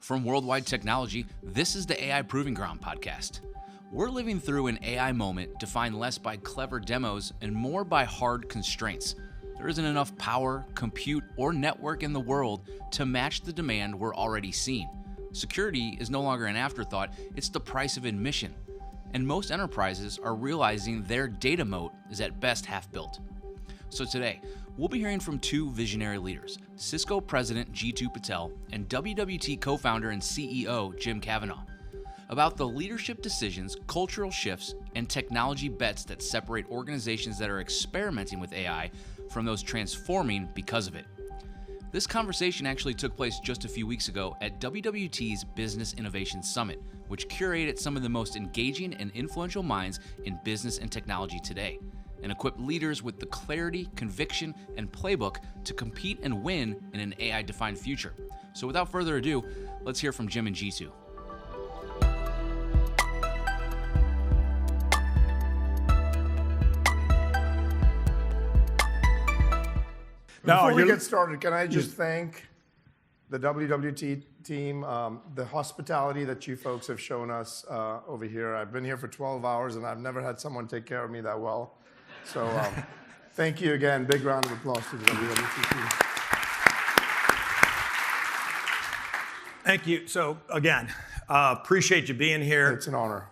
From Worldwide Technology, this is the AI Proving Ground podcast. We're living through an AI moment defined less by clever demos and more by hard constraints. There isn't enough power, compute, or network in the world to match the demand we're already seeing. Security is no longer an afterthought, it's the price of admission. And most enterprises are realizing their data moat is at best half-built. So today, we'll be hearing from two visionary leaders, Cisco President Jeetu Patel and WWT co-founder and CEO Jim Kavanaugh, about the leadership decisions, cultural shifts, and technology bets that separate organizations that are experimenting with AI from those transforming because of it. This conversation actually took place just a few weeks ago at WWT's Business Innovation Summit, which curated some of the most engaging and influential minds in business and technology today, and equipped leaders with the clarity, conviction, and playbook to compete and win in an AI-defined future. So without further ado, let's hear from Jim and Jeetu. Before we get started, can I just thank the WWT team, the hospitality that you folks have shown us over here. I've been here for 12 hours and I've never had someone take care of me that well. So thank you again. Big round of applause to the WWT team. Thank you. So again, appreciate you being here. It's an honor.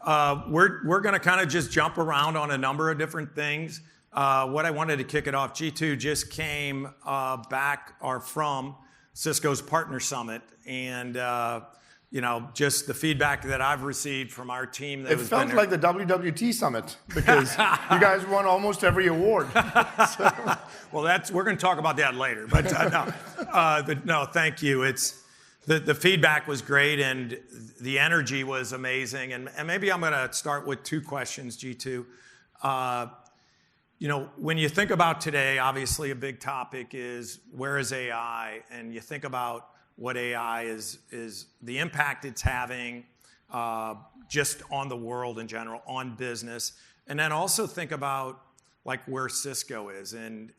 We're going to kind of just jump around on a number of different things. What I wanted to kick it off, Jeetu just came back or from Cisco's Partner Summit, and just the feedback that I've received from our team. That it felt like the WWT Summit because you guys won almost every award. Well, we're going to talk about that later. But no, thank you. It's the feedback was great, and the energy was amazing. And maybe I'm going to start with two questions, Jeetu. When you think about today, obviously a big topic is where is AI? And you think about what AI is the impact it's having just on the world in general, on business. And then also think about like where Cisco is. And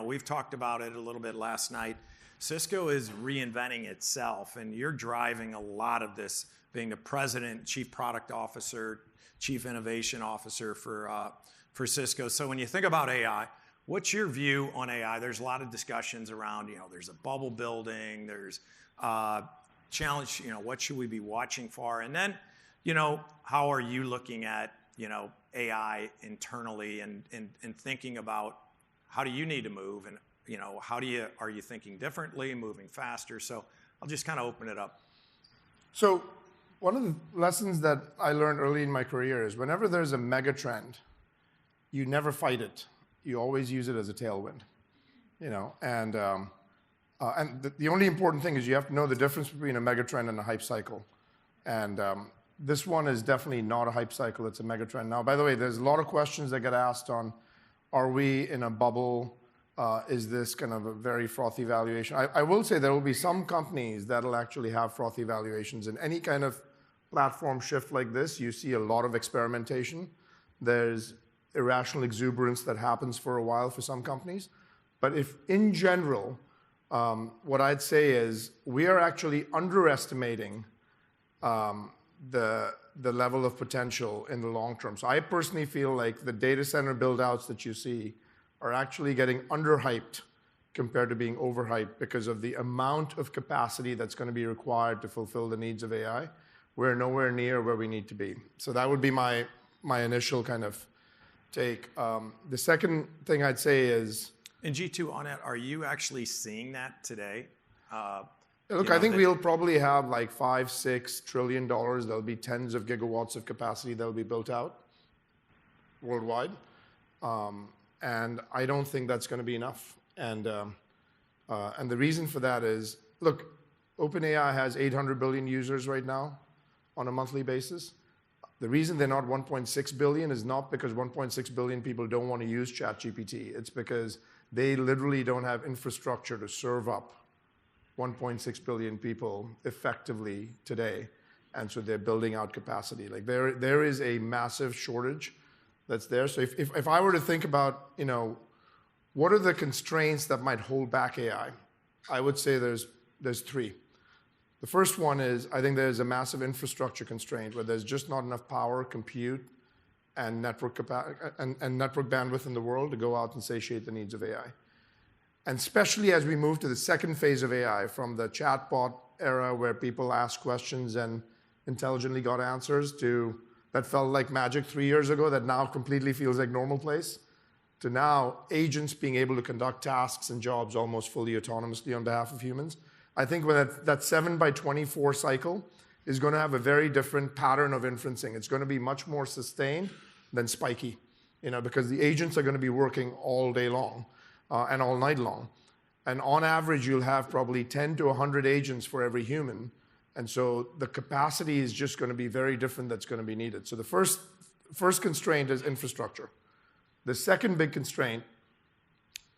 we've talked about it a little bit last night. Cisco is reinventing itself, and you're driving a lot of this, being the president, chief product officer, chief innovation officer for Cisco. So when you think about AI, what's your view on AI? There's a lot of discussions around, there's a bubble building, there's challenge, what should we be watching for? And then, how are you looking at, AI internally and thinking about how do you need to move and, are you thinking differently, moving faster? So I'll just kind of open it up. So one of the lessons that I learned early in my career is whenever there's a mega trend, you never fight it. You always use it as a tailwind, And the only important thing is you have to know the difference between a megatrend and a hype cycle. And this one is definitely not a hype cycle. It's a megatrend. Now, by the way, there's a lot of questions that get asked on, are we in a bubble? Is this kind of a very frothy valuation? I will say there will be some companies that will actually have frothy valuations. In any kind of platform shift like this, you see a lot of experimentation. There's irrational exuberance that happens for a while for some companies. But if in general, what I'd say is we are actually underestimating the level of potential in the long term. So I personally feel like the data center build-outs that you see are actually getting underhyped compared to being overhyped because of the amount of capacity that's going to be required to fulfill the needs of AI. We're nowhere near where we need to be. So that would be my initial kind of take. The second thing I'd say is... And Jeetu, on it, are you actually seeing that today? Look, I think we'll probably have like $5-6 trillion. There'll be tens of gigawatts of capacity that'll be built out worldwide. And I don't think that's going to be enough. And the reason for that is, look, OpenAI has 800 billion users right now on a monthly basis. The reason they're not 1.6 billion is not because 1.6 billion people don't want to use ChatGPT. It's because they literally don't have infrastructure to serve up 1.6 billion people effectively today. And so they're building out capacity. Like there is a massive shortage that's there. So if I were to think about, what are the constraints that might hold back AI? I would say there's three. The first one is, I think there's a massive infrastructure constraint where there's just not enough power, compute, and network bandwidth in the world to go out and satiate the needs of AI. And especially as we move to the second phase of AI, from the chatbot era where people ask questions and intelligently got answers, to that felt like magic 3 years ago that now completely feels like normal place, to now agents being able to conduct tasks and jobs almost fully autonomously on behalf of humans. I think when that 7 by 24 cycle is going to have a very different pattern of inferencing. It's going to be much more sustained than spiky, because the agents are going to be working all day long and all night long. And on average, you'll have probably 10 to 100 agents for every human. And so the capacity is just going to be very different that's going to be needed. So the first constraint is infrastructure. The second big constraint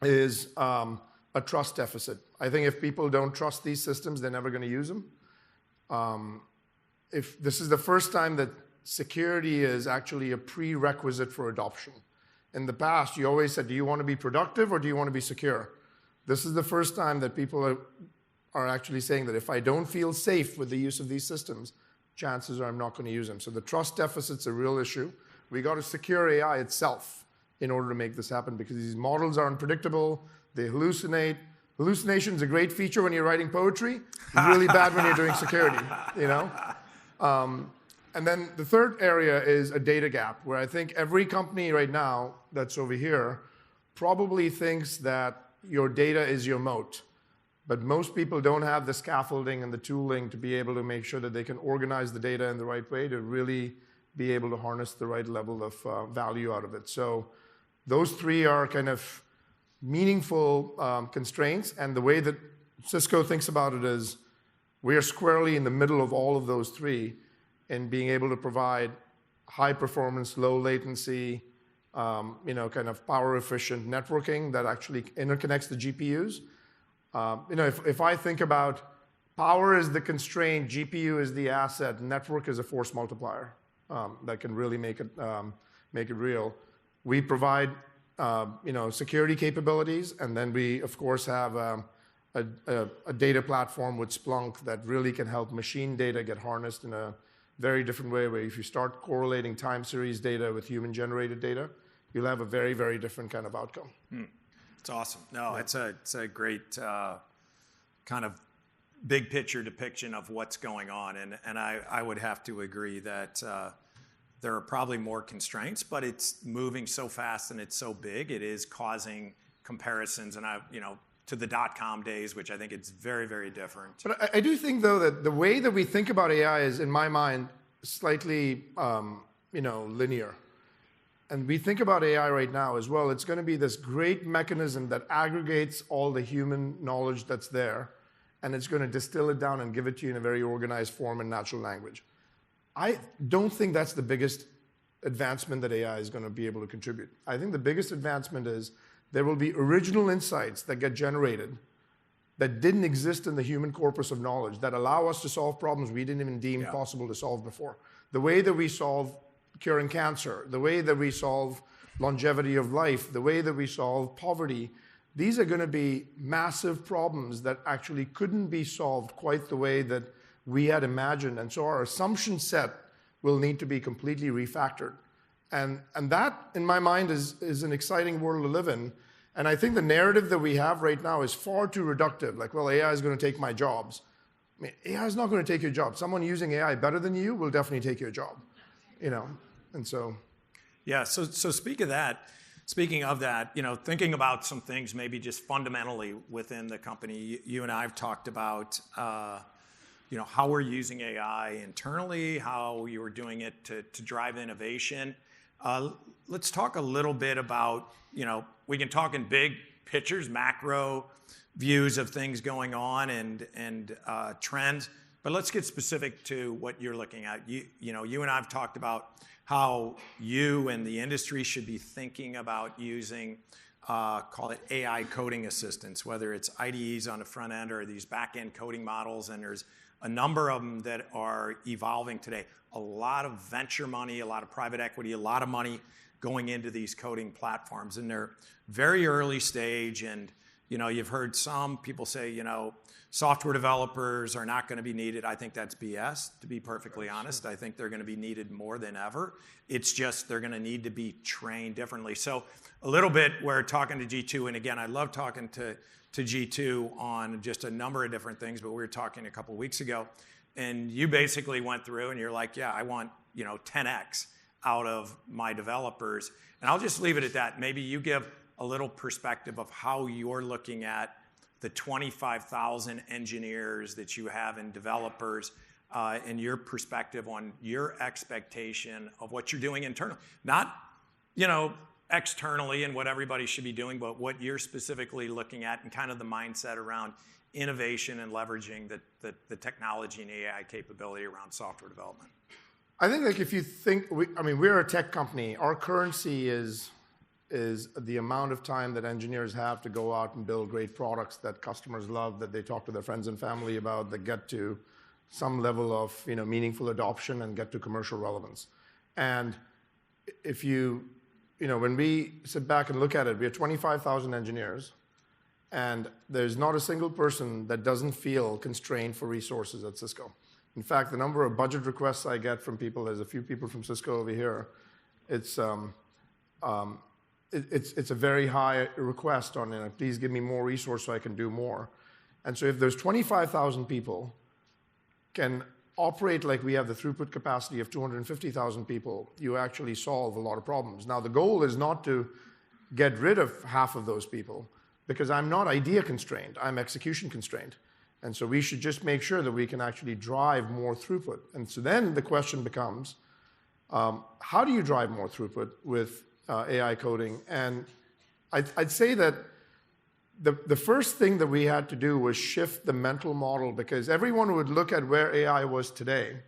is a trust deficit. I think if people don't trust these systems, they're never going to use them. If this is the first time that security is actually a prerequisite for adoption. In the past, you always said, do you want to be productive or do you want to be secure? This is the first time that people are actually saying that if I don't feel safe with the use of these systems, chances are I'm not going to use them. So the trust deficit's a real issue. We got to secure AI itself in order to make this happen, because these models are unpredictable, they hallucinate. Hallucination is a great feature when you're writing poetry. It's really bad when you're doing security, And then the third area is a data gap, where I think every company right now that's over here probably thinks that your data is your moat. But most people don't have the scaffolding and the tooling to be able to make sure that they can organize the data in the right way to really be able to harness the right level of value out of it. So those three are kind of meaningful constraints. And the way that Cisco thinks about it is we are squarely in the middle of all of those three in being able to provide high performance, low latency, kind of power efficient networking that actually interconnects the GPUs. If I think about power is the constraint, GPU is the asset, network is a force multiplier that can really make it real. We provide security capabilities, and then we of course have a data platform with Splunk that really can help machine data get harnessed in a very different way, where if you start correlating time series data with human generated data, you'll have a very, very different kind of outcome. It's awesome. No, it's a great kind of big picture depiction of what's going on. And I would have to agree that there are probably more constraints, but it's moving so fast and it's so big, it is causing comparisons and to the .com days, which I think it's very, very different. But I do think, though, that the way that we think about AI is, in my mind, slightly linear. And we think about AI right now as well. It's going to be this great mechanism that aggregates all the human knowledge that's there, and it's going to distill it down and give it to you in a very organized form and natural language. I don't think that's the biggest advancement that AI is going to be able to contribute. I think the biggest advancement is there will be original insights that get generated that didn't exist in the human corpus of knowledge, that allow us to solve problems we didn't even deem possible to solve before. The way that we solve curing cancer, the way that we solve longevity of life, the way that we solve poverty, these are going to be massive problems that actually couldn't be solved quite the way that we had imagined. And so our assumption set will need to be completely refactored. And that, in my mind, is an exciting world to live in. And I think the narrative that we have right now is far too reductive. Like, well, AI is going to take my jobs. I mean, AI is not going to take your job. Someone using AI better than you will definitely take your job. And so. Yeah, so speaking of that, thinking about some things maybe just fundamentally within the company, you and I have talked about, how we're using AI internally, how you were doing it to drive innovation. Let's talk a little bit about, we can talk in big pictures, macro views of things going on and trends, but let's get specific to what you're looking at. You and I have talked about how you and the industry should be thinking about using, call it AI coding assistants, whether it's IDEs on the front end or these back-end coding models, and there's a number of them that are evolving today. A lot of venture money, a lot of private equity, a lot of money going into these coding platforms, and they're very early stage, and You've heard some people say, software developers are not going to be needed. I think that's BS, to be perfectly honest. I think they're going to be needed more than ever. It's just they're going to need to be trained differently. So a little bit, we're talking to Jeetu, and again, I love talking to Jeetu on just a number of different things, but we were talking a couple weeks ago, and you basically went through and you're like, yeah, I want 10x out of my developers. And I'll just leave it at that. Maybe you give a little perspective of how you're looking at the 25,000 engineers that you have and developers, and your perspective on your expectation of what you're doing internally. Not, externally and what everybody should be doing, but what you're specifically looking at and kind of the mindset around innovation and leveraging the technology and AI capability around software development. I think if you think, we're a tech company. Our currency is the amount of time that engineers have to go out and build great products that customers love, that they talk to their friends and family about, that get to some level of meaningful adoption and get to commercial relevance. And if when we sit back and look at it, we have 25,000 engineers, and there's not a single person that doesn't feel constrained for resources at Cisco. In fact, the number of budget requests I get from people, there's a few people from Cisco over here, it's a very high request on, please give me more resource so I can do more. And so if there's 25,000 people can operate like we have the throughput capacity of 250,000 people, you actually solve a lot of problems. Now, the goal is not to get rid of half of those people, because I'm not idea constrained, I'm execution constrained. And so we should just make sure that we can actually drive more throughput. And so then the question becomes, how do you drive more throughput with AI coding? And I'd say that the first thing that we had to do was shift the mental model, because everyone would look at where AI was today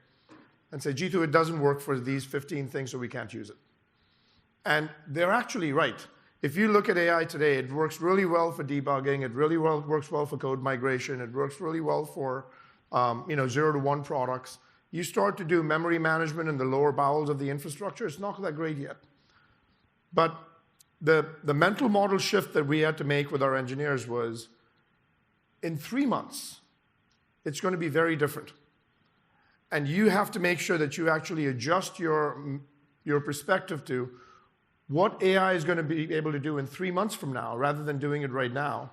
and say, Jeetu, it doesn't work for these 15 things, so we can't use it. And they're actually right. If you look at AI today, it works really well for debugging, it really works well for code migration, it works really well for 0 to 1 products. You start to do memory management in the lower bowels of the infrastructure, it's not that great yet. But the mental model shift that we had to make with our engineers was, in 3 months, it's going to be very different. And you have to make sure that you actually adjust your perspective to what AI is going to be able to do in 3 months from now, rather than doing it right now.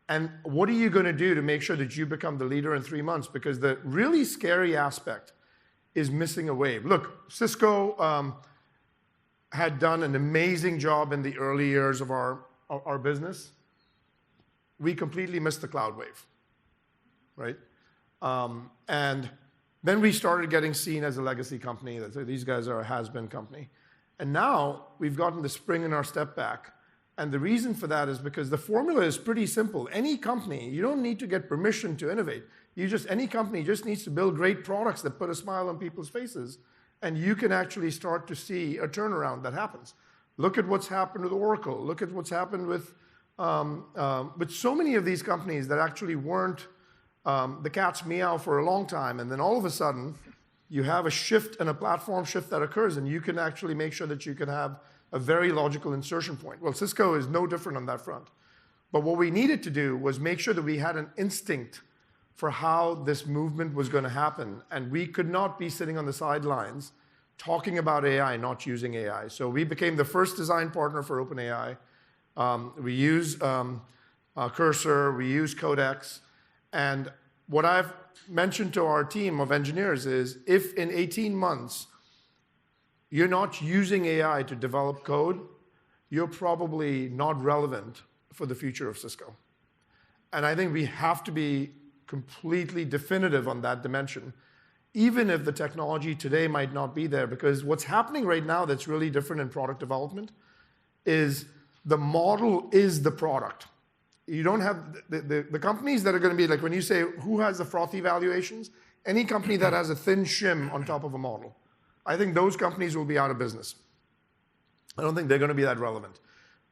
And what are you going to do to make sure that you become the leader in 3 months? Because the really scary aspect is missing a wave. Look, Cisco had done an amazing job in the early years of our business. We completely missed the cloud wave, right? And then we started getting seen as a legacy company, that these guys are a has-been company. And now we've gotten the spring in our step back. And the reason for that is because the formula is pretty simple. Any company, you don't need to get permission to innovate. Any company just needs to build great products that put a smile on people's faces, and you can actually start to see a turnaround that happens. Look at what's happened with Oracle. Look at what's happened with so many of these companies that actually weren't the cat's meow for a long time, and then all of a sudden, you have a shift and a platform shift that occurs, and you can actually make sure that you can have a very logical insertion point. Well, Cisco is no different on that front. But what we needed to do was make sure that we had an instinct for how this movement was going to happen. And we could not be sitting on the sidelines talking about AI, not using AI. So we became the first design partner for OpenAI. We use Cursor, we use Codex. And what I've mentioned to our team of engineers is, if in 18 months you're not using AI to develop code, you're probably not relevant for the future of Cisco. And I think we have to be completely definitive on that dimension, even if the technology today might not be there, because what's happening right now that's really different in product development is the model is the product. You don't have the companies that are going to be like, when you say who has the frothy valuations, any company that has a thin shim on top of a model, I think those companies will be out of business. I don't think they're going to be that relevant.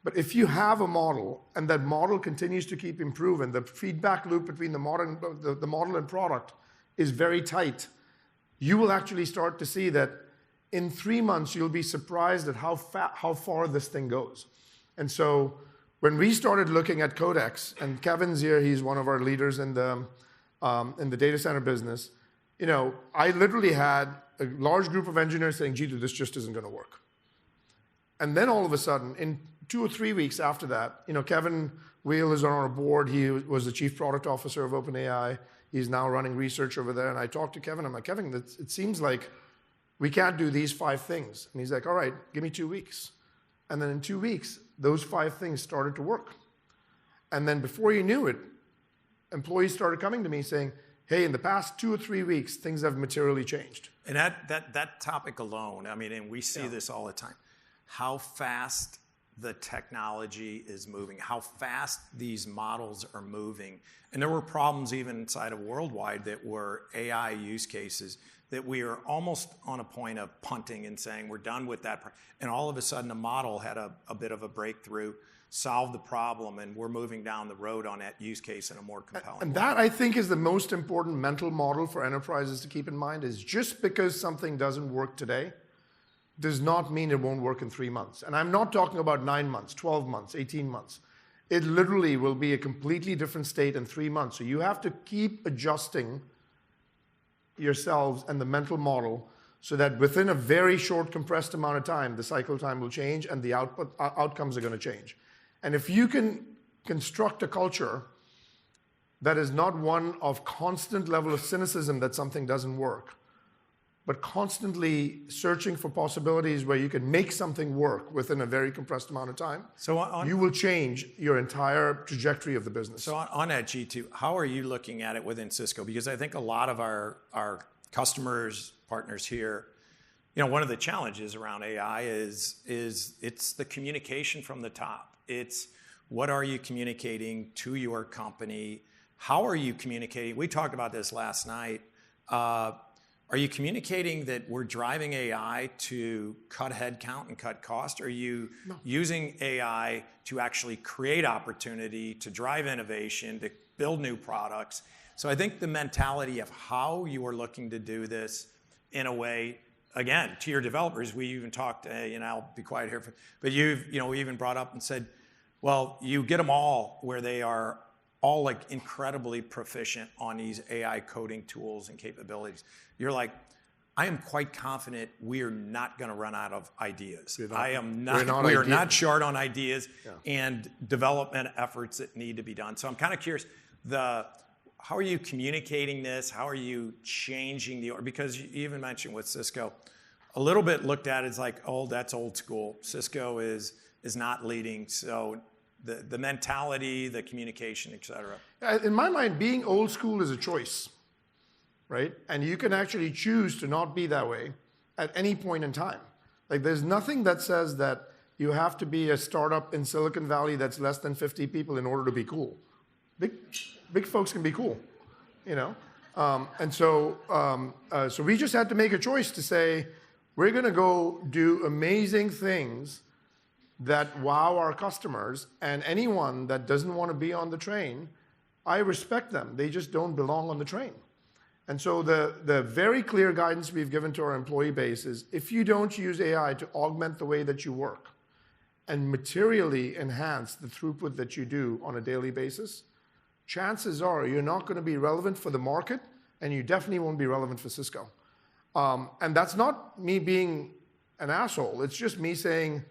But if you have a model and that model continues to keep improving, the feedback loop between the model and product is very tight, you will actually start to see that in 3 months you'll be surprised at how far this thing goes. And so when we started looking at Codex, and Kevin's here, he's one of our leaders in the data center business, I literally had a large group of engineers saying, Jeetu, this just isn't going to work. And then all of a sudden, in 2 or 3 weeks after that, Kevin Wheel is on our board. He was the chief product officer of OpenAI. He's now running research over there. And I talked to Kevin. I'm like, Kevin, it seems like we can't do these 5 things. And he's like, all right, give me 2 weeks. And then in 2 weeks, those 5 things started to work. And then before you knew it, employees started coming to me saying, hey, in the past 2 or 3 weeks, things have materially changed. And that topic alone, I mean, and we see this all the time, how fast the technology is moving, how fast these models are moving. And there were problems even inside of Worldwide that were AI use cases that we are almost on a point of punting and saying we're done with that. And all of a sudden a model had a bit of a breakthrough, solved the problem, and we're moving down the road on that use case in a more compelling way. And that, I think, is the most important mental model for enterprises to keep in mind, is just because something doesn't work today does not mean it won't work in 3 months. And I'm not talking about 9 months, 12 months, 18 months. It literally will be a completely different state in 3 months. So you have to keep adjusting yourselves and the mental model so that within a very short, compressed amount of time, the cycle time will change and the outcomes are going to change. And if you can construct a culture that is not one of constant level of cynicism that something doesn't work, but constantly searching for possibilities where you can make something work within a very compressed amount of time, you will change your entire trajectory of the business. So on that, Jeetu, how are you looking at it within Cisco? Because I think a lot of our customers, partners here, one of the challenges around AI is it's the communication from the top. It's what are you communicating to your company? How are you communicating? We talked about this last night. Are you communicating that we're driving AI to cut headcount and cut cost? Are you using AI to actually create opportunity, to drive innovation, to build new products? So I think the mentality of how you are looking to do this in a way, again, to your developers, we even talked, I'll be quiet here, but we even brought up and said, well, you get them all where they are all like incredibly proficient on these AI coding tools and capabilities. You're like, I am quite confident we are not going to run out of ideas. We are not short on ideas and development efforts that need to be done. So I'm kind of curious, how are you communicating this? How are you changing because you even mentioned with Cisco, a little bit looked at as like, oh, that's old school. Cisco is not leading. So the mentality, the communication, et cetera. In my mind, being old school is a choice, right? And you can actually choose to not be that way at any point in time. Like there's nothing that says that you have to be a startup in Silicon Valley that's less than 50 people in order to be cool. Big folks can be cool, So we just had to make a choice to say, we're going to go do amazing things that wow our customers, and anyone that doesn't want to be on the train, I respect them. They just don't belong on the train. And so the very clear guidance we've given to our employee base is, if you don't use AI to augment the way that you work and materially enhance the throughput that you do on a daily basis, chances are you're not going to be relevant for the market, and you definitely won't be relevant for Cisco. And that's not me being an asshole. It's just me saying,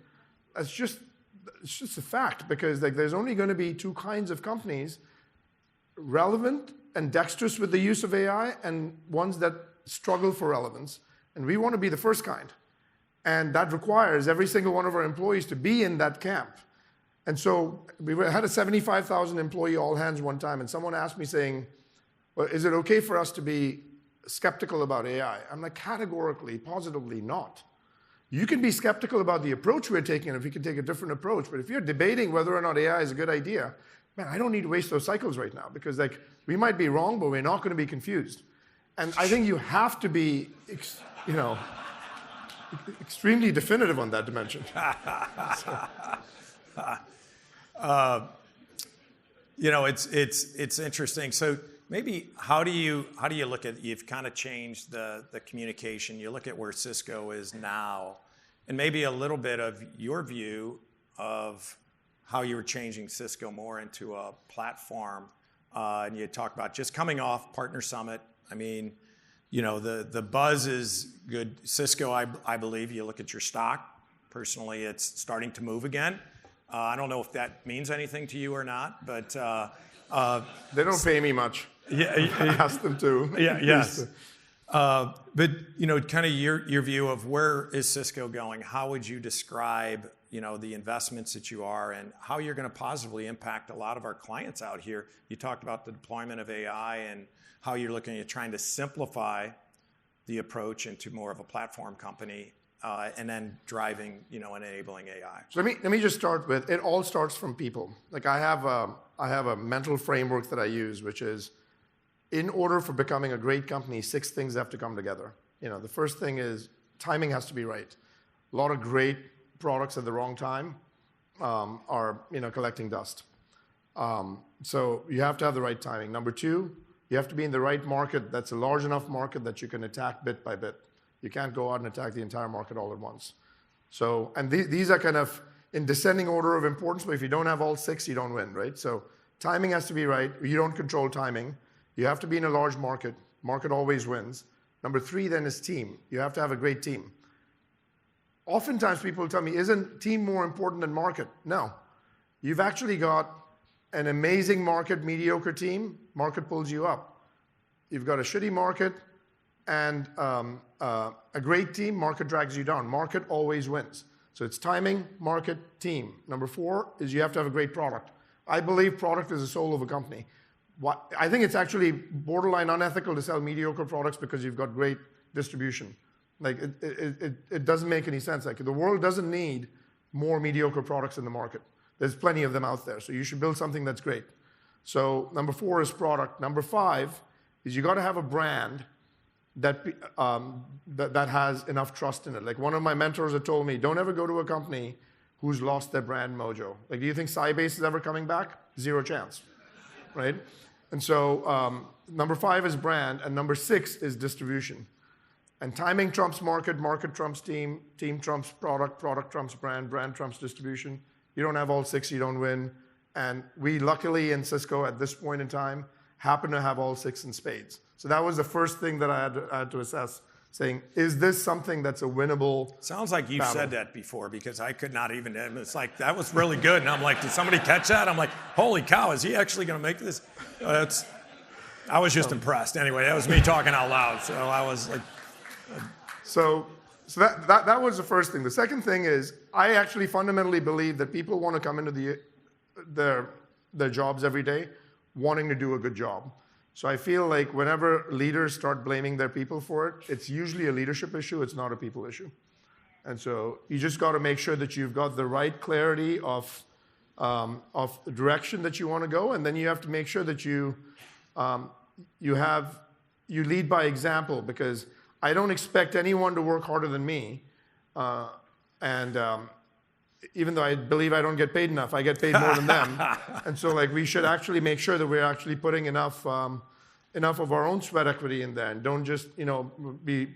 it's just a fact, because there's only going to be 2 kinds of companies, relevant and dexterous with the use of AI, and ones that struggle for relevance. And we want to be the first kind. And that requires every single one of our employees to be in that camp. And so we had a 75,000 employee all hands one time, and someone asked me saying, well, is it okay for us to be skeptical about AI? I'm like, categorically, positively not. You can be skeptical about the approach we're taking, and if we can take a different approach. But if you're debating whether or not AI is a good idea, man, I don't need to waste those cycles right now, because we might be wrong, but we're not going to be confused. And I think you have to be, extremely definitive on that dimension. It's interesting. So maybe how do you look at, you've kind of changed the communication. You look at where Cisco is now, and maybe a little bit of your view of how you were changing Cisco more into a platform. And you talked about just coming off Partner Summit. I mean, the buzz is good. Cisco, I believe, you look at your stock. Personally, it's starting to move again. I don't know if that means anything to you or not, but they don't pay me much. Yeah, ask them to. Yeah, yes. But kind of your view of where is Cisco going? How would you describe the investments that you are and how you're going to positively impact a lot of our clients out here? You talked about the deployment of AI and how you're looking at trying to simplify the approach into more of a platform company. And then driving, and enabling AI. So let me just start with, it all starts from people. Like I have a mental framework that I use, which is, in order for becoming a great company, 6 things have to come together. The first thing is timing has to be right. A lot of great products at the wrong time are collecting dust. So you have to have the right timing. Number 2, you have to be in the right market. That's a large enough market that you can attack bit by bit. You can't go out and attack the entire market all at once. So, and these are kind of in descending order of importance, but if you don't have all 6, you don't win, right? So timing has to be right. You don't control timing. You have to be in a large market. Market always wins. Number 3 then is team. You have to have a great team. Oftentimes people tell me, isn't team more important than market? No. You've actually got an amazing market, mediocre team, market pulls you up. You've got a shitty market, and a great team, market drags you down. Market always wins. So it's timing, market, team. Number 4 is you have to have a great product. I believe product is the soul of a company. I think it's actually borderline unethical to sell mediocre products because you've got great distribution. Like it doesn't make any sense. Like the world doesn't need more mediocre products in the market. There's plenty of them out there. So you should build something that's great. So number 4 is product. Number 5 is you got to have a brand that has enough trust in it. Like one of my mentors had told me, don't ever go to a company who's lost their brand mojo. Like, do you think Sybase is ever coming back? 0 chance, right? And so number 5 is brand, and number 6 is distribution. And timing trumps market, market trumps team, team trumps product, product trumps brand, brand trumps distribution. You don't have all 6, you don't win. And we luckily in Cisco at this point in time happen to have all 6 in spades. So that was the first thing that I had to assess, saying, is this something that's a winnable Sounds like you've battle? said that before, because I could not even, it's like, that was really good. And I'm like, did somebody catch that? I'm like, holy cow, is he actually going to make this? I was just impressed. Anyway, that was me talking out loud. So I was like. So that was the first thing. The second thing is, I actually fundamentally believe that people want to come into their jobs every day wanting to do a good job. So I feel like whenever leaders start blaming their people for it, it's usually a leadership issue, it's not a people issue. And so you just got to make sure that you've got the right clarity of the direction that you want to go, and then you have to make sure that you lead by example, because I don't expect anyone to work harder than me. Even though I believe I don't get paid enough, I get paid more than them. And so like we should actually make sure that we're actually putting enough of our own sweat equity in there, and don't just be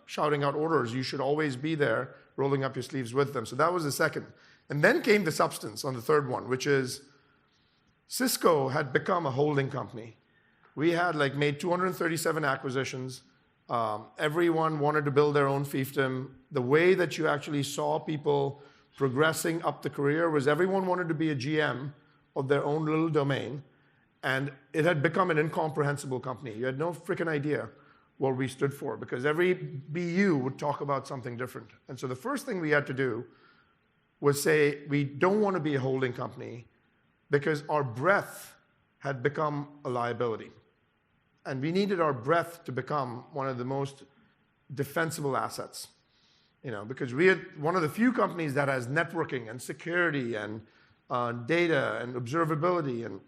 shouting out orders. You should always be there rolling up your sleeves with them. So that was the second. And then came the substance on the third one, which is Cisco had become a holding company. We had made 237 acquisitions. Everyone wanted to build their own fiefdom. The way that you actually saw people progressing up the career was everyone wanted to be a GM of their own little domain, and it had become an incomprehensible company. You had no freaking idea what we stood for, because every BU would talk about something different. And so the first thing we had to do was say, we don't want to be a holding company because our breadth had become a liability. And we needed our breadth to become one of the most defensible assets. Because we had one of the few companies that has networking and security and data and observability and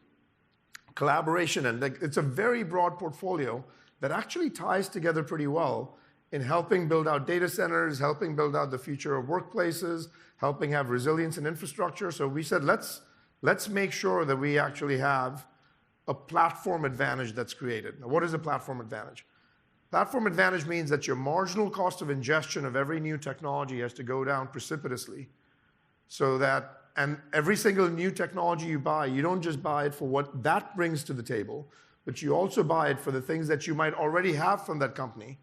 collaboration. And it's a very broad portfolio that actually ties together pretty well in helping build out data centers, helping build out the future of workplaces, helping have resilience and infrastructure. So we said, let's make sure that we actually have a platform advantage that's created. Now, what is a platform advantage? Platform advantage means that your marginal cost of ingestion of every new technology has to go down precipitously, so that And every single new technology you buy, you don't just buy it for what that brings to the table, but you also buy it for the things that you might already have from that company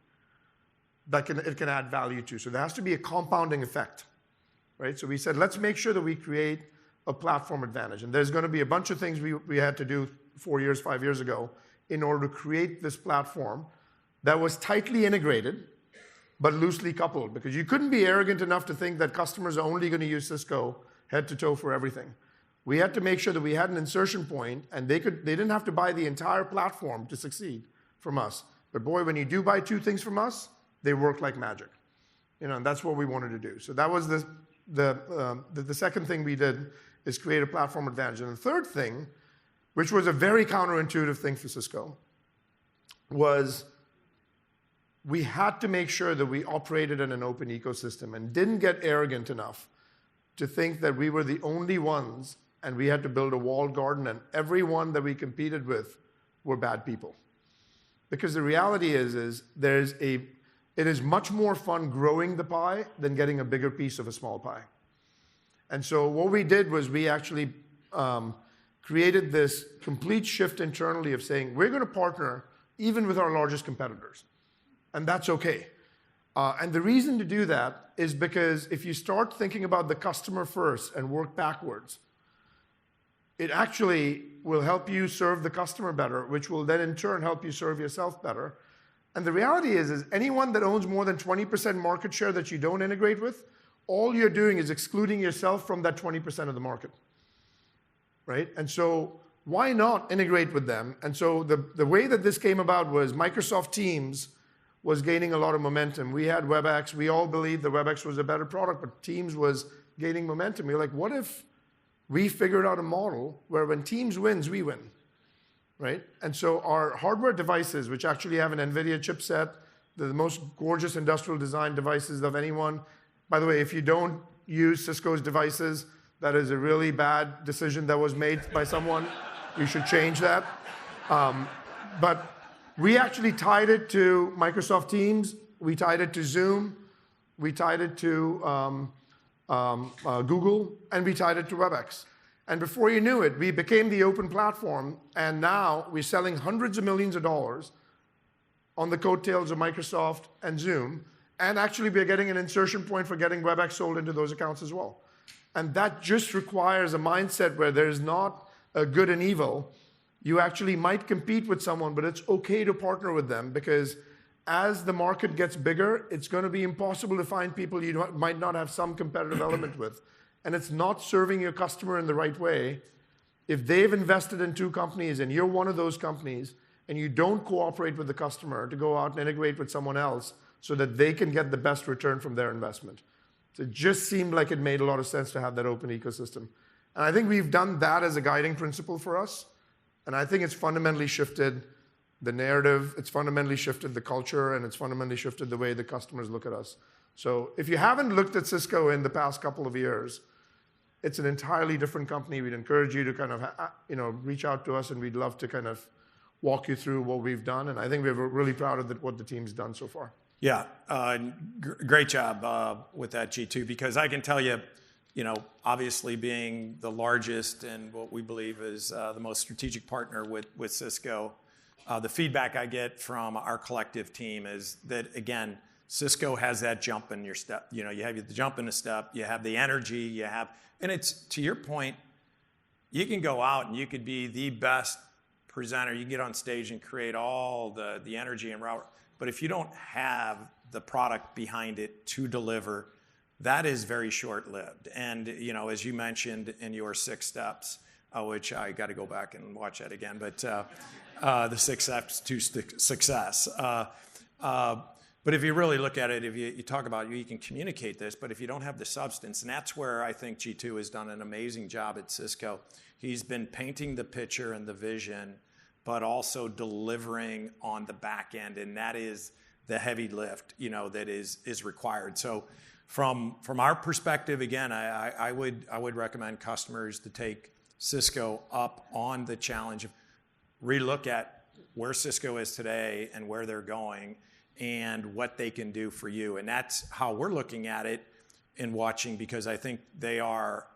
that it can add value to. So there has to be a compounding effect, right? So we said, let's make sure that we create a platform advantage. And there's going to be a bunch of things we had to do 4 years, 5 years ago in order to create this platform that was tightly integrated, but loosely coupled. Because you couldn't be arrogant enough to think that customers are only going to use Cisco head to toe for everything. We had to make sure that we had an insertion point, and they didn't have to buy the entire platform to succeed from us. But boy, when you do buy 2 things from us, they work like magic. And that's what we wanted to do. So that was the second thing we did, is create a platform advantage. And the third thing, which was a very counterintuitive thing for Cisco, was we had to make sure that we operated in an open ecosystem and didn't get arrogant enough to think that we were the only ones and we had to build a walled garden and everyone that we competed with were bad people. Because the reality is it is much more fun growing the pie than getting a bigger piece of a small pie. And so what we did was we actually created this complete shift internally of saying, we're going to partner even with our largest competitors. And that's okay. And the reason to do that is because if you start thinking about the customer first and work backwards, it actually will help you serve the customer better, which will then in turn help you serve yourself better. And the reality is anyone that owns more than 20% market share that you don't integrate with, all you're doing is excluding yourself from that 20% of the market, right? And so why not integrate with them? And so the way that this came about was Microsoft Teams was gaining a lot of momentum. We had WebEx. We all believed that WebEx was a better product, but Teams was gaining momentum. We were like, what if we figured out a model where when Teams wins, we win, right? And so our hardware devices, which actually have an NVIDIA chipset, they're the most gorgeous industrial design devices of anyone. By the way, if you don't use Cisco's devices, that is a really bad decision that was made by someone. You should change that. But we actually tied it to Microsoft Teams. We tied it to Zoom. We tied it to Google. And we tied it to WebEx. And before you knew it, we became the open platform. And now we're selling hundreds of millions of dollars on the coattails of Microsoft and Zoom. And actually, we're getting an insertion point for getting WebEx sold into those accounts as well. And that just requires a mindset where there's not a good and evil. You actually might compete with someone, but it's okay to partner with them because as the market gets bigger, it's going to be impossible to find people you might not have some competitive element with. And it's not serving your customer in the right way. If they've invested in 2 companies and you're one of those companies and you don't cooperate with the customer to go out and integrate with someone else so that they can get the best return from their investment. So it just seemed like it made a lot of sense to have that open ecosystem. And I think we've done that as a guiding principle for us. And I think it's fundamentally shifted the narrative, it's fundamentally shifted the culture, and it's fundamentally shifted the way the customers look at us. So if you haven't looked at Cisco in the past couple of years, it's an entirely different company. We'd encourage you to kind of reach out to us, and we'd love to kind of walk you through what we've done. And I think we're really proud of what the team's done so far. Yeah, great job with that, Jeetu, because I can tell you, obviously being the largest and what we believe is the most strategic partner with Cisco, the feedback I get from our collective team is that, again, Cisco has that jump in your step. You have the jump in the step, you have the energy, and it's, to your point, you can go out and you could be the best presenter. You can get on stage and create all the energy and route. But if you don't have the product behind it to deliver, that is very short-lived. And as you mentioned in your 6 steps, which I got to go back and watch that again, but the 6 steps to success. But if you really look at it, if you talk about you can communicate this, but if you don't have the substance, and that's where I think Jeetu has done an amazing job at Cisco. He's been painting the picture and the vision, but also delivering on the back end, and that is the heavy lift, that is required. So, from our perspective, again, I would recommend customers to take Cisco up on the challenge of relook at where Cisco is today and where they're going, and what they can do for you, and that's how we're looking at it. in watching, because I think they are,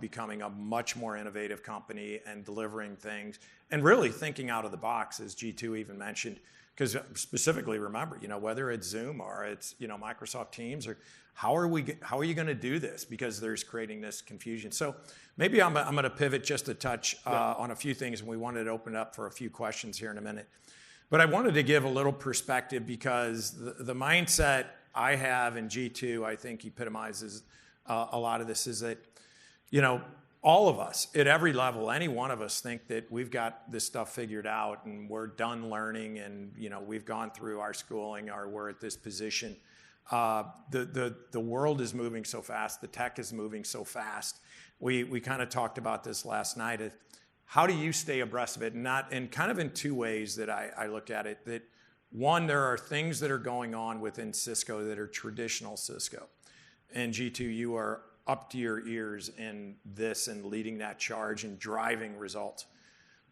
becoming a much more innovative company and delivering things and really thinking out of the box, as Jeetu even mentioned. Because specifically, remember, whether it's Zoom or it's Microsoft Teams, or how are you going to do this? Because there's creating this confusion. So maybe I'm going to pivot just a touch on a few things, and we wanted to open it up for a few questions here in a minute. But I wanted to give a little perspective, because the mindset I have, and G2 I think epitomizes a lot of this, is that all of us at every level, any one of us, think that we've got this stuff figured out and we're done learning, and we've gone through our schooling, or we're at this position. The world is moving so fast. The tech is moving so fast. We kind of talked about this last night. How do you stay abreast of it? And kind of in two ways that I look at it. That one, there are things that are going on within Cisco that are traditional Cisco, and G2, you are up to your ears in this and leading that charge and driving results.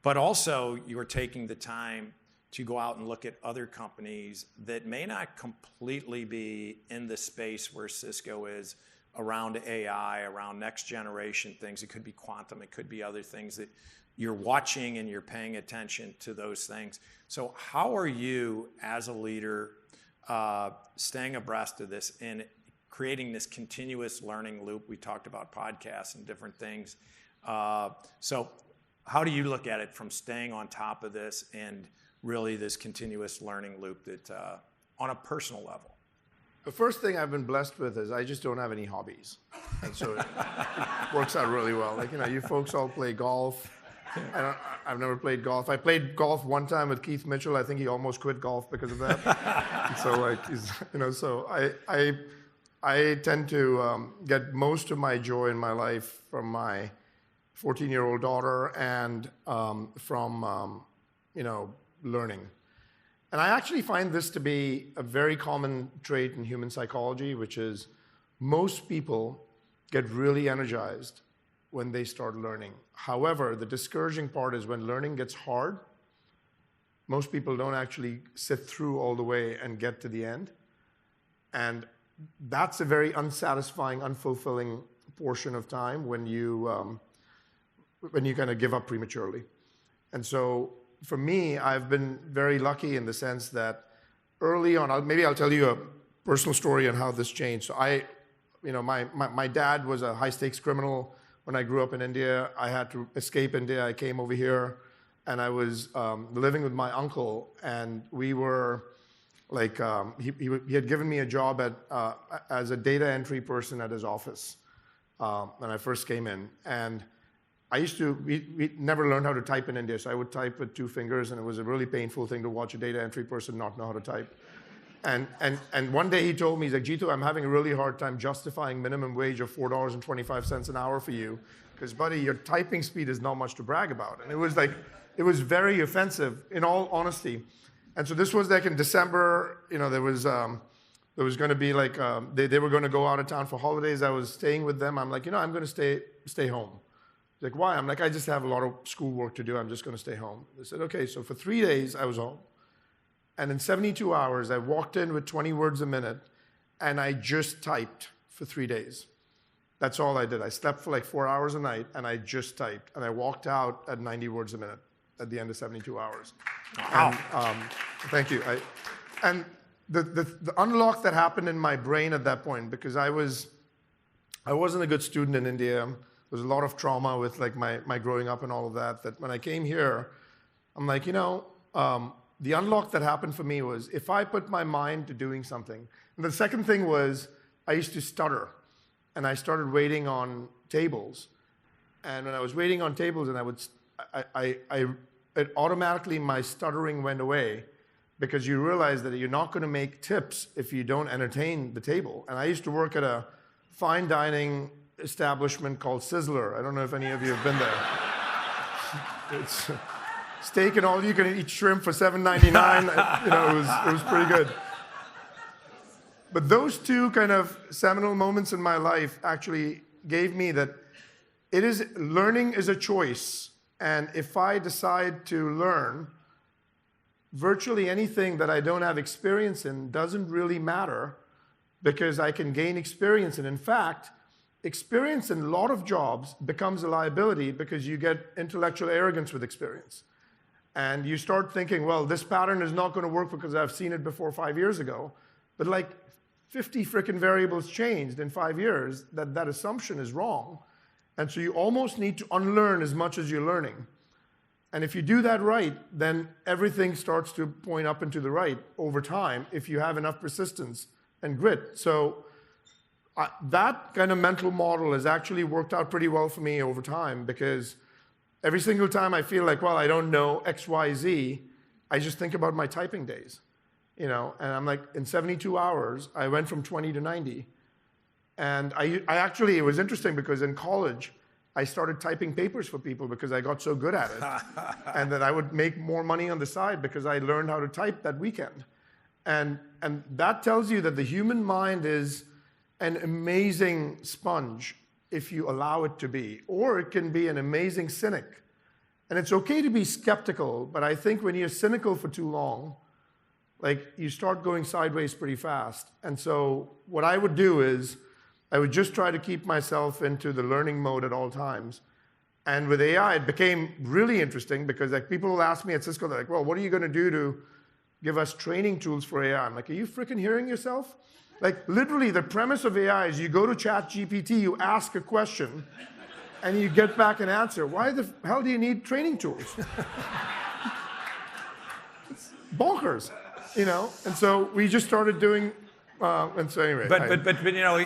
But also, you're taking the time to go out and look at other companies that may not completely be in the space where Cisco is, around AI, around next generation things. It could be quantum, it could be other things that you're watching, and you're paying attention to those things. So how are you, as a leader, staying abreast of this and creating this continuous learning loop? We talked about podcasts and different things. So how do you look at it from staying on top of this and really this continuous learning loop that on a personal level? The first thing I've been blessed with is I just don't have any hobbies. And so it works out really well. Like, you folks all play golf. I've never played golf. I played golf one time with Keith Mitchell. I think he almost quit golf because of that. So I tend to get most of my joy in my life from my 14-year-old daughter and from learning. And I actually find this to be a very common trait in human psychology, which is most people get really energized when they start learning. However, the discouraging part is when learning gets hard, most people don't actually sit through all the way and get to the end. And that's a very unsatisfying, unfulfilling portion of time when you kind of give up prematurely. And so for me, I've been very lucky in the sense that early on, maybe I'll tell you a personal story on how this changed. So my dad was a high-stakes criminal. When I grew up in India, I had to escape India. I came over here, and I was living with my uncle, and we were like, he had given me a job as a data entry person at his office when I first came in. And we never learned how to type in India, so I would type with 2 fingers, and it was a really painful thing to watch a data entry person not know how to type. And one day he told me, he's like, Jeetu, I'm having a really hard time justifying minimum wage of $4.25 an hour for you, because buddy, your typing speed is not much to brag about. And it was very offensive, in all honesty. And so this was like in December, there was going to be like, they were going to go out of town for holidays. I was staying with them. I'm like, I'm going to stay home. He's like, why? I'm like, I just have a lot of schoolwork to do. I'm just going to stay home. They said, okay. So for 3 days, I was home. And in 72 hours, I walked in with 20 words a minute, and I just typed for 3 days. That's all I did. I slept for like 4 hours a night, and I just typed. And I walked out at 90 words a minute at the end of 72 hours. Wow. And, thank you. And the unlock that happened in my brain at that point, because I wasn't a good student in India. There was a lot of trauma with like my growing up and all of that, that when I came here, I'm like, the unlock that happened for me was if I put my mind to doing something. And the second thing was I used to stutter, and I started waiting on tables. And when I was waiting on tables, and it automatically, my stuttering went away, because you realize that you're not going to make tips if you don't entertain the table. And I used to work at a fine dining establishment called Sizzler. I don't know if any of you have been there. It's steak and all you can eat shrimp for $7.99. It was pretty good. But those two kind of seminal moments in my life actually gave me that learning is a choice. And if I decide to learn, virtually anything that I don't have experience in doesn't really matter, because I can gain experience. And in fact, experience in a lot of jobs becomes a liability because you get intellectual arrogance with experience. And you start thinking, well, this pattern is not going to work because I've seen it before 5 years ago. But like 50 frickin' variables changed in 5 years, that assumption is wrong. And so you almost need to unlearn as much as you're learning. And if you do that right, then everything starts to point up and to the right over time if you have enough persistence and grit. So that kind of mental model has actually worked out pretty well for me over time, because every single time I feel like, well, I don't know X, Y, Z, I just think about my typing days. You know, and I'm like, in 72 hours, I went from 20 to 90. And I actually, it was interesting because in college, I started typing papers for people because I got so good at it. And that I would make more money on the side because I learned how to type that weekend. And that tells you that the human mind is an amazing sponge if you allow it to be, or it can be an amazing cynic. And it's okay to be skeptical, but I think when you're cynical for too long, like, you start going sideways pretty fast. And so what I would do is I would just try to keep myself into the learning mode at all times. And with AI, it became really interesting because like people will ask me at Cisco, they're like, well, what are you going to do to give us training tools for AI? I'm like, are you freaking hearing yourself? Like, literally, the premise of AI is you go to ChatGPT, you ask a question, and you get back an answer. Why the hell do you need training tools? It's bonkers. You know, and so we just started doing, and so anyway. But you know,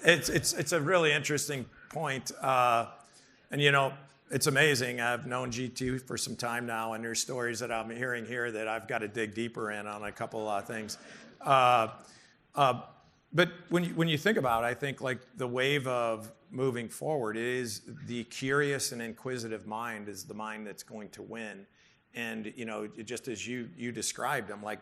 it's a really interesting point, and you know, it's amazing. I've known Jeetu for some time now, and there's stories that I'm hearing here that I've got to dig deeper in on a couple of things. But when you think about it, I think like the wave of moving forward is the curious and inquisitive mind is the mind that's going to win. And, you know, just as you described, I'm like,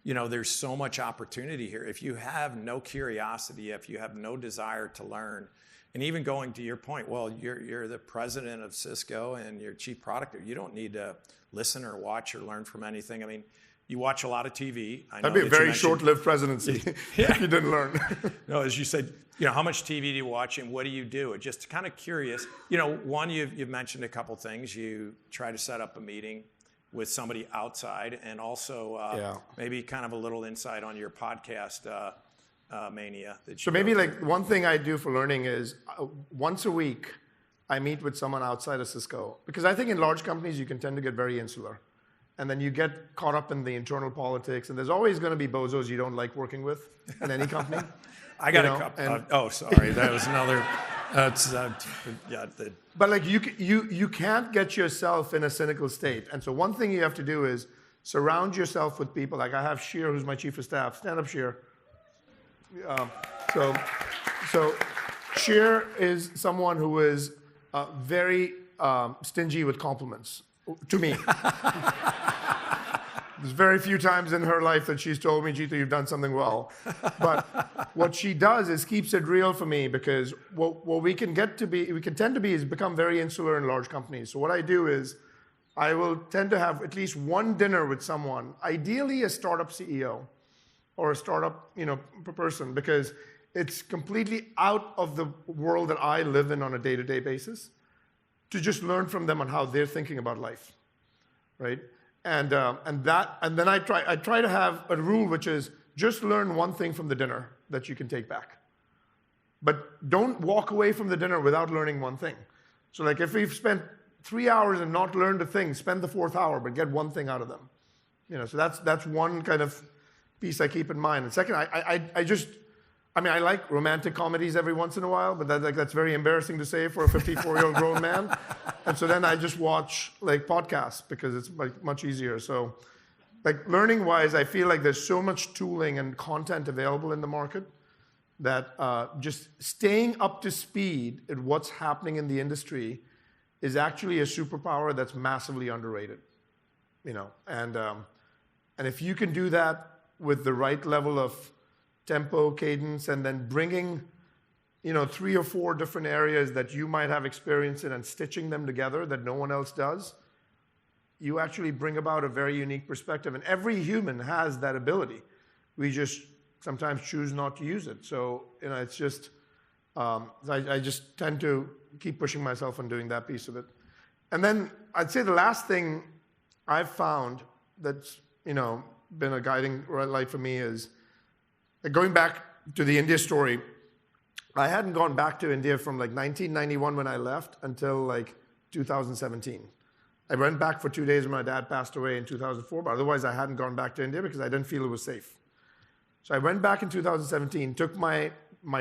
you know, there's so much opportunity here. If you have no curiosity, if you have no desire to learn, and even going to your point, well, you're the president of Cisco and you're chief product, you don't need to listen or watch or learn from anything. I mean, you watch a lot of TV. That'd be a very short-lived presidency if you didn't learn. No, as you said, you know, how much TV do you watch and what do you do? It's just kind of curious. You know, one, you've mentioned a couple things. You try to set up a meeting with somebody outside, and also maybe kind of a little insight on your podcast mania. So maybe like one thing I do for learning is once a week, I meet with someone outside of Cisco. Because I think in large companies, you can tend to get very insular. And then you get caught up in the internal politics, and there's always going to be bozos you don't like working with in any company. I got a couple. Oh, sorry, that was another. But like you can't get yourself in a cynical state. And so one thing you have to do is surround yourself with people. Like I have Sheer, who's my chief of staff. Stand up, Sheer. So Sheer is someone who is very stingy with compliments to me. There's very few times in her life that she's told me, Jeetu, you've done something well. But what she does is keeps it real for me, because what we can tend to be is become very insular in large companies. So what I do is I will tend to have at least one dinner with someone, ideally a startup CEO or a startup person, because it's completely out of the world that I live in on a day-to-day basis, to just learn from them on how they're thinking about life, right? And then I try to have a rule, which is just learn one thing from the dinner that you can take back. But don't walk away from the dinner without learning one thing. So like if we've spent 3 hours and not learned a thing, spend the 4th hour, but get one thing out of them. So that's one kind of piece I keep in mind. And second, I like romantic comedies every once in a while, but that's very embarrassing to say for a 54-year-old grown man. And so then I just watch like podcasts because it's like much easier. So like learning-wise, I feel like there's so much tooling and content available in the market that just staying up to speed at what's happening in the industry is actually a superpower that's massively underrated. And if you can do that with the right level of tempo, cadence, and then bringing 3 or 4 different areas that you might have experience in and stitching them together that no one else does, you actually bring about a very unique perspective. And every human has that ability. We just sometimes choose not to use it. So, it's just, I just tend to keep pushing myself on doing that piece of it. And then I'd say the last thing I've found that's, been a guiding light for me is going back to the India story. I hadn't gone back to India from like 1991 when I left until like 2017. I went back for 2 days when my dad passed away in 2004, but otherwise I hadn't gone back to India because I didn't feel it was safe. So I went back in 2017, took my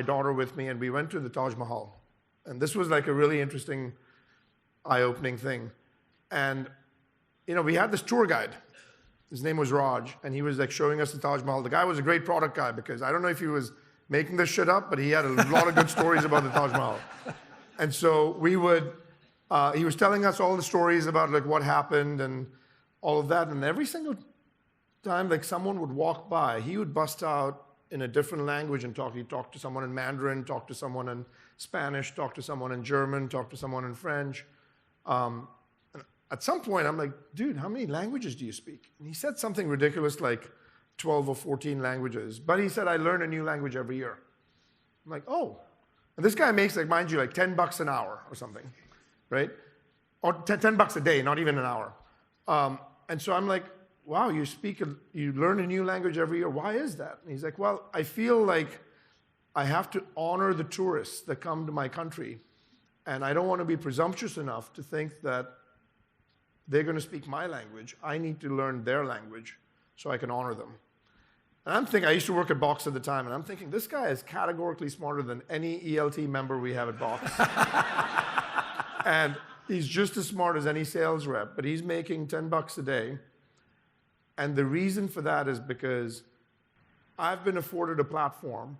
daughter with me, and we went to the Taj Mahal. And this was like a really interesting, eye-opening thing. And, we had this tour guide. His name was Raj, and he was like showing us the Taj Mahal. The guy was a great product guy because I don't know if he was making this shit up, but he had a lot of good stories about the Taj Mahal. And so he was telling us all the stories about like what happened and all of that. And every single time like someone would walk by, he would bust out in a different language and talk. He'd talk to someone in Mandarin, talk to someone in Spanish, talk to someone in German, talk to someone in French. And at some point, I'm like, dude, how many languages do you speak? And he said something ridiculous like 12 or 14 languages. But he said, I learn a new language every year. I'm like, oh. And this guy makes, like, mind you, like $10 an hour or something, right? Or $10 a day, not even an hour. And so I'm like, wow, you learn a new language every year. Why is that? And he's like, well, I feel like I have to honor the tourists that come to my country. And I don't want to be presumptuous enough to think that they're going to speak my language. I need to learn their language so I can honor them. And I'm thinking, I used to work at Box at the time, and I'm thinking, this guy is categorically smarter than any ELT member we have at Box. And he's just as smart as any sales rep, but he's making $10 a day. And the reason for that is because I've been afforded a platform,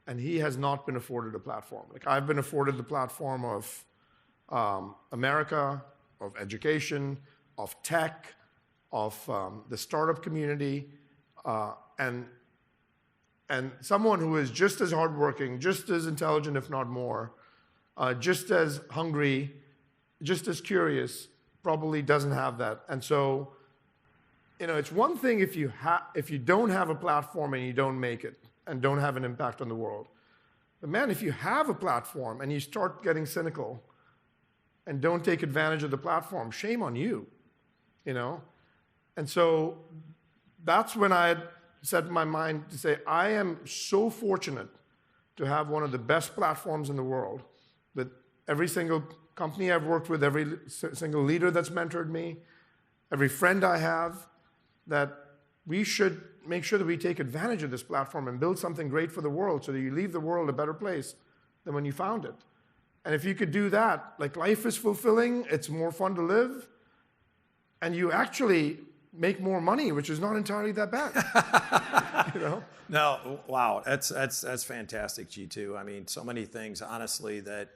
and he has not been afforded a platform. Like, I've been afforded the platform of America, of education, of tech, of the startup community, and someone who is just as hardworking, just as intelligent, if not more, just as hungry, just as curious, probably doesn't have that. And so, it's one thing if you don't have a platform and you don't make it and don't have an impact on the world. But man, if you have a platform and you start getting cynical and don't take advantage of the platform, shame on you, And so that's when I had set in my mind to say, I am so fortunate to have one of the best platforms in the world, that every single company I've worked with, every single leader that's mentored me, every friend I have, that we should make sure that we take advantage of this platform and build something great for the world so that you leave the world a better place than when you found it. And if you could do that, like, life is fulfilling, it's more fun to live, and you actually make more money, which is not entirely that bad. No, wow, that's fantastic, Jeetu. I mean, so many things, honestly, that,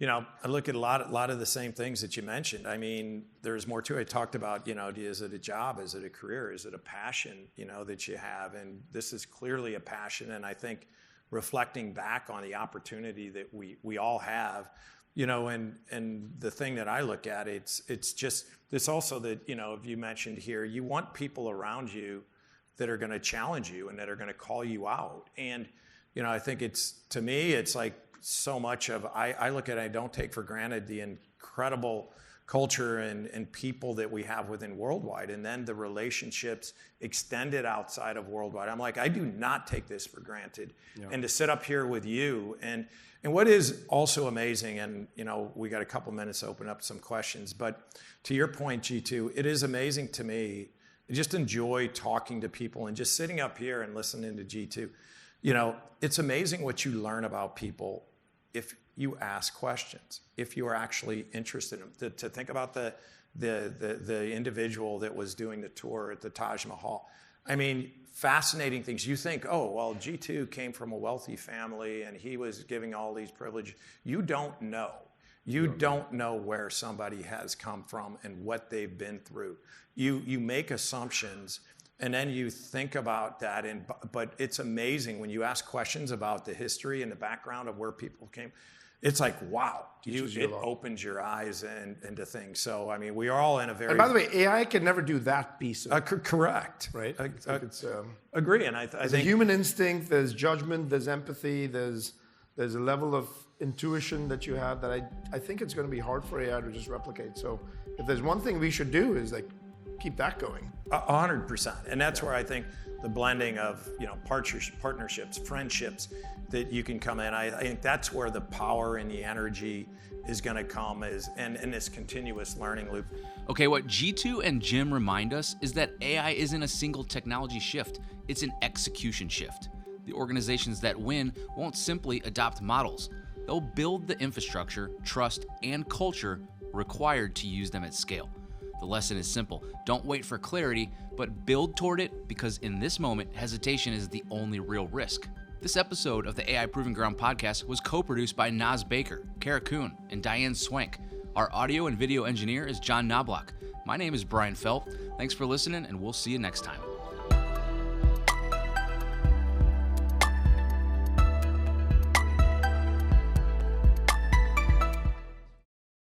I look at a lot of the same things that you mentioned. I mean, there's more to it. I talked about, is it a job? Is it a career? Is it a passion, that you have? And this is clearly a passion, and I think reflecting back on the opportunity that we all have, and the thing that I look at, it's just this also that, you mentioned here, you want people around you that are going to challenge you and that are going to call you out. And, I think to me, it's like so much of, I look at it, I don't take for granted the incredible culture and people that we have within Worldwide, and then the relationships extended outside of Worldwide. I'm like, I do not take this for granted. Yeah. And to sit up here with you, and what is also amazing, and we got a couple minutes to open up some questions, but to your point, Jeetu, it is amazing to me. I just enjoy talking to people and just sitting up here and listening to Jeetu. It's amazing what you learn about people if you ask questions, if you are actually interested in them. To think about the individual that was doing the tour at the Taj Mahal. I mean, fascinating things. You think, oh, well, Jeetu came from a wealthy family and he was giving all these privileges. You don't know. You don't know where somebody has come from and what they've been through. You make assumptions, and then you think about that. But it's amazing when you ask questions about the history and the background of where people came. it's like, wow, Teaches you a it lot. opens your eyes into things. So, I mean, we are all in a very... And by the way, AI can never do that piece of it, correct. right? Agree, and I There's think... human instinct, there's judgment, there's empathy, there's a level of intuition that you have that I think it's going to be hard for AI to just replicate. So if there's one thing we should do is like keep that going. 100%. And that's where I think the blending of, partnerships, friendships that you can come in. I think that's where the power and the energy is going to come in this continuous learning loop. Okay, what Jeetu and Jim remind us is that AI isn't a single technology shift, it's an execution shift. The organizations that win won't simply adopt models. They'll build the infrastructure, trust, and culture required to use them at scale. The lesson is simple. Don't wait for clarity, but build toward it, because in this moment, hesitation is the only real risk. This episode of the AI Proving Ground podcast was co-produced by Naz Baker, Kara Kuhn, and Diane Swank. Our audio and video engineer is John Knobloch. My name is Brian Felt. Thanks for listening, and we'll see you next time.